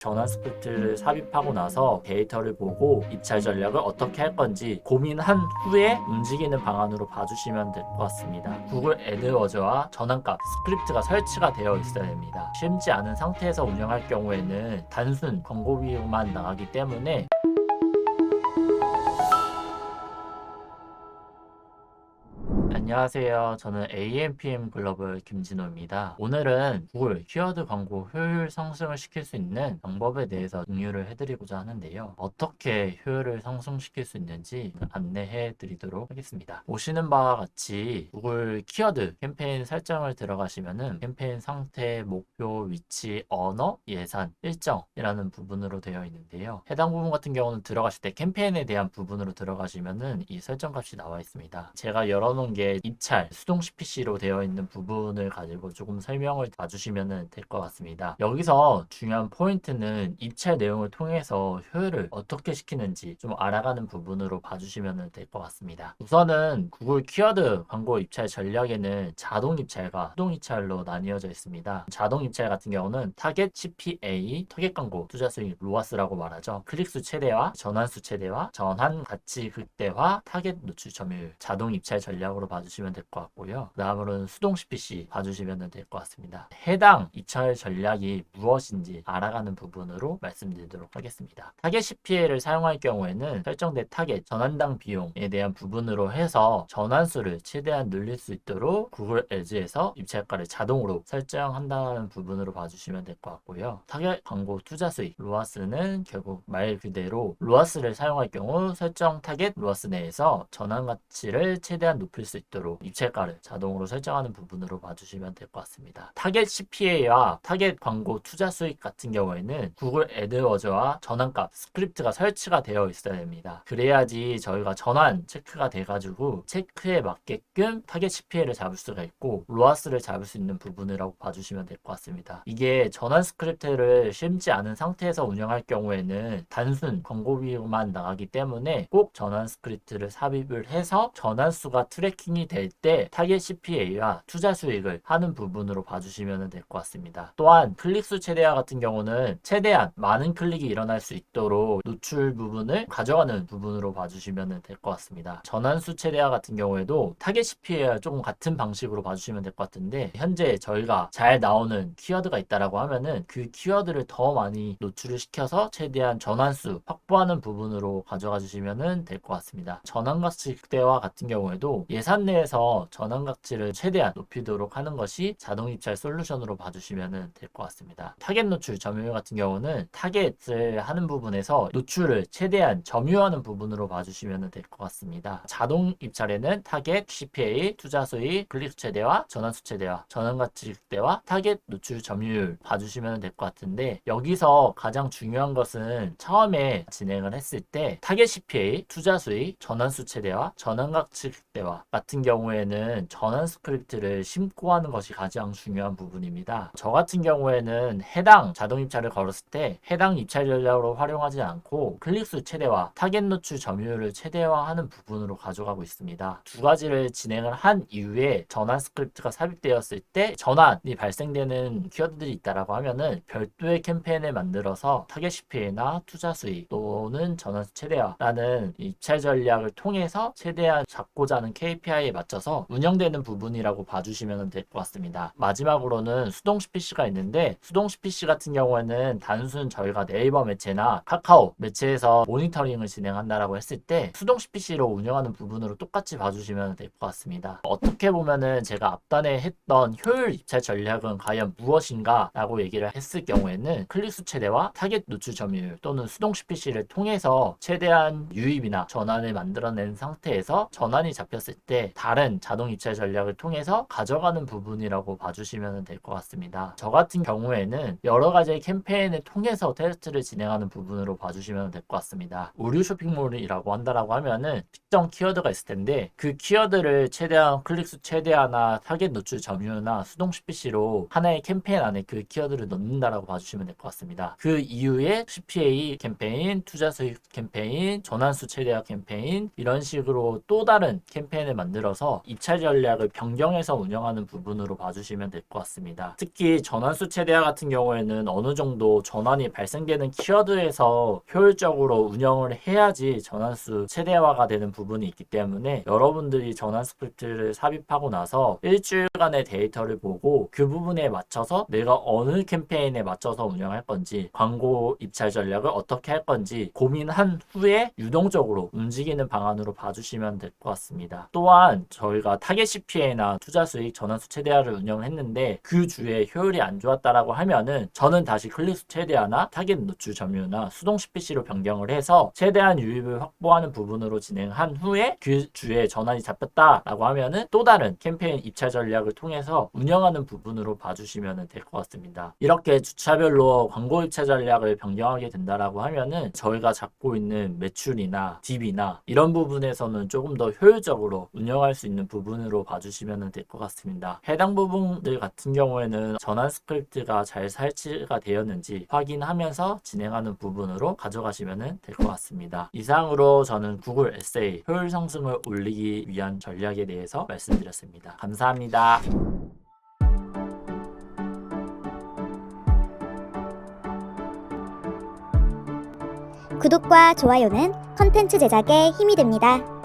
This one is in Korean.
전환 스크립트를 삽입하고 나서 데이터를 보고 입찰 전략을 어떻게 할 건지 고민한 후에 움직이는 방안으로 봐주시면 될 것 같습니다. 구글 애드워즈와 전환값 스크립트가 설치가 되어 있어야 됩니다. 심지 않은 상태에서 운영할 경우에는 단순 광고 비용만 나가기 때문에 안녕하세요. 저는 AMPM 글로벌 김진호입니다. 오늘은 구글 키워드 광고 효율 상승을 시킬 수 있는 방법에 대해서 공유를 해드리고자 하는데요. 어떻게 효율을 상승시킬 수 있는지 안내해 드리도록 하겠습니다. 보시는 바와 같이 구글 키워드 캠페인 설정을 들어가시면은 캠페인 상태, 목표, 위치, 언어, 예산, 일정이라는 부분으로 되어 있는데요. 해당 부분 같은 경우는 들어가실 때 캠페인에 대한 부분으로 들어가시면은 이 설정 값이 나와 있습니다. 제가 열어놓은 게 입찰 수동 CPC로 되어 있는 부분을 가지고 조금 설명을 봐주시면 될 것 같습니다. 여기서 중요한 포인트는 입찰 내용을 통해서 효율을 어떻게 시키는지 좀 알아가는 부분으로 봐주시면 될 것 같습니다. 우선은 구글 키워드 광고 입찰 전략에는 자동 입찰과 수동 입찰로 나뉘어져 있습니다. 자동 입찰 같은 경우는 타겟 CPA, 타겟 광고 투자 수익 로아스라고 말하죠. 클릭수 최대화, 전환수 최대화, 전환 가치 극대화, 타겟 노출 점유율 자동 입찰 전략으로 봐주시면 될 것 같고요. 그 다음으로는 수동 CPC 봐주시면 될 것 같습니다. 해당 입찰 전략이 무엇인지 알아가는 부분으로 말씀드리도록 하겠습니다. 타겟 CPA를 사용할 경우에는 설정된 타겟 전환당 비용에 대한 부분으로 해서 전환수를 최대한 늘릴 수 있도록 구글 애즈에서 입찰가를 자동으로 설정한다는 부분으로 봐주시면 될 것 같고요. 타겟 광고 투자 수익 로아스는 결국 말 그대로 로아스를 사용할 경우 설정 타겟 로아스 내에서 전환 가치를 최대한 높일 수 있도록 입찰가를 자동으로 설정하는 부분으로 봐주시면 될 것 같습니다. 타겟 CPA와 타겟 광고 투자 수익 같은 경우에는 구글 애드워즈와 전환값 스크립트가 설치가 되어 있어야 됩니다. 그래야지 저희가 전환 체크가 돼가지고 체크에 맞게끔 타겟 CPA를 잡을 수가 있고 로아스를 잡을 수 있는 부분이라고 봐주시면 될 것 같습니다. 이게 전환 스크립트를 심지 않은 상태에서 운영할 경우에는 단순 광고 비용만 나가기 때문에 꼭 전환 스크립트를 삽입을 해서 전환수가 트래킹이 될 때 타겟 CPA와 투자 수익을 하는 부분으로 봐주시면 될 것 같습니다. 또한 클릭수 최대화 같은 경우는 최대한 많은 클릭이 일어날 수 있도록 노출 부분을 가져가는 부분으로 봐주시면 될 것 같습니다. 전환수 최대화 같은 경우에도 타겟 CPA와 조금 같은 방식으로 봐주시면 될 것 같은데 현재 저희가 잘 나오는 키워드가 있다라고 하면은 그 키워드를 더 많이 노출을 시켜서 최대한 전환수 확보하는 부분으로 가져가 주시면 될 것 같습니다. 전환가치 극대화 같은 경우에도 예산 내에서 전환가치를 최대한 높이도록 하는 것이 자동 입찰 솔루션으로 봐주시면 될 것 같습니다. 타겟 노출 점유율 같은 경우는 타겟을 하는 부분에서 노출을 최대한 점유하는 부분으로 봐주시면 될 것 같습니다. 자동 입찰에는 타겟 CPA, 투자 수익, 클릭 최대화, 전환수 최대화, 전환가치 극대화, 타겟 노출 점유율 봐주시면 될 것 같은데 여기서 가장 중요한 것은 처음에 진행을 했을 때 타겟 CPA, 투자 수익, 전환수 최대화, 전환가치 극대화 같은 경우에는 전환 스크립트를 심고 하는 것이 가장 중요한 부분입니다. 저 같은 경우에는 해당 자동 입찰을 걸었을 때 해당 입찰 전략으로 활용하지 않고 클릭수 최대화, 타겟 노출 점유율을 최대화하는 부분으로 가져가고 있습니다. 두 가지를 진행을 한 이후에 전환 스크립트가 삽입되었을 때 전환이 발생되는 키워드들이 있다라고 하면은 별도의 캠페인을 만들어서 타겟 CPA나 투자 수익 또는 전환수 최대화라는 입찰 전략을 통해서 최대한 잡고자 하는 KPI에 맞춰서 운영되는 부분이라고 봐주시면 될 것 같습니다. 마지막으로는 수동 CPC가 있는데 수동 CPC 같은 경우에는 단순 저희가 네이버 매체나 카카오 매체에서 모니터링을 진행한다라고 했을 때 수동 CPC로 운영하는 부분으로 똑같이 봐주시면 될 것 같습니다. 어떻게 보면은 제가 앞단에 했던 효율 입찰 전략은 과연 무엇인가 라고 얘기를 했을 경우에는 클릭수 최대화, 타겟 노출 점유율 또는 수동 CPC를 통해서 최대한 유입이나 전환을 만들어낸 상태에서 전환이 잡혔을 때 다른 자동 입찰 전략을 통해서 가져가는 부분이라고 봐주시면 될 것 같습니다. 저 같은 경우에는 여러 가지의 캠페인을 통해서 테스트를 진행하는 부분으로 봐주시면 될 것 같습니다. 의류 쇼핑몰이라고 한다라고 하면은 특정 키워드가 있을 텐데 그 키워드를 최대한 클릭수 최대화나 타겟 노출 점유나 수동 CPC로 하나의 캠페인 안에 그 키워드를 넣는다라고 봐주시면 될 것 같습니다. 그 이후에 CPA 캠페인, 투자 수익 캠페인, 전환수 최대화 캠페인 이런 식으로 또 다른 캠페인을 만들어 만들어서 입찰 전략을 변경해서 운영하는 부분으로 봐주시면 될 것 같습니다. 특히 전환수 최대화 같은 경우에는 어느 정도 전환이 발생되는 키워드에서 효율적으로 운영을 해야지 전환수 최대화가 되는 부분이 있기 때문에 여러분들이 전환 스크립트를 삽입하고 나서 일주일간의 데이터를 보고 그 부분에 맞춰서 내가 어느 캠페인에 맞춰서 운영할 건지, 광고 입찰 전략을 어떻게 할 건지 고민한 후에 유동적으로 움직이는 방안으로 봐주시면 될 것 같습니다. 또한 저희가 타겟 CPA나 투자 수익 전환수 최대화를 운영을 했는데 그 주에 효율이 안 좋았다라고 하면은 저는 다시 클릭수 최대화나 타겟 노출 점유나 수동 CPC로 변경을 해서 최대한 유입을 확보하는 부분으로 진행한 후에 그 주에 전환이 잡혔다라고 하면은 또 다른 캠페인 입찰 전략을 통해서 운영하는 부분으로 봐주시면 될 것 같습니다. 이렇게 주차별로 광고 입찰 전략을 변경하게 된다라고 하면은 저희가 잡고 있는 매출이나 DB나 이런 부분에서는 조금 더 효율적으로 운영할 수 있는 부분으로 봐주시면 될 것 같습니다. 해당 부분들 같은 경우에는 전환 스크립트가 잘 설치가 되었는지 확인하면서 진행하는 부분으로 가져가시면 될 것 같습니다. 이상으로 저는 구글 SA 효율 상승을 올리기 위한 전략에 대해서 말씀드렸습니다. 감사합니다. 구독과 좋아요는 컨텐츠 제작에 힘이 됩니다.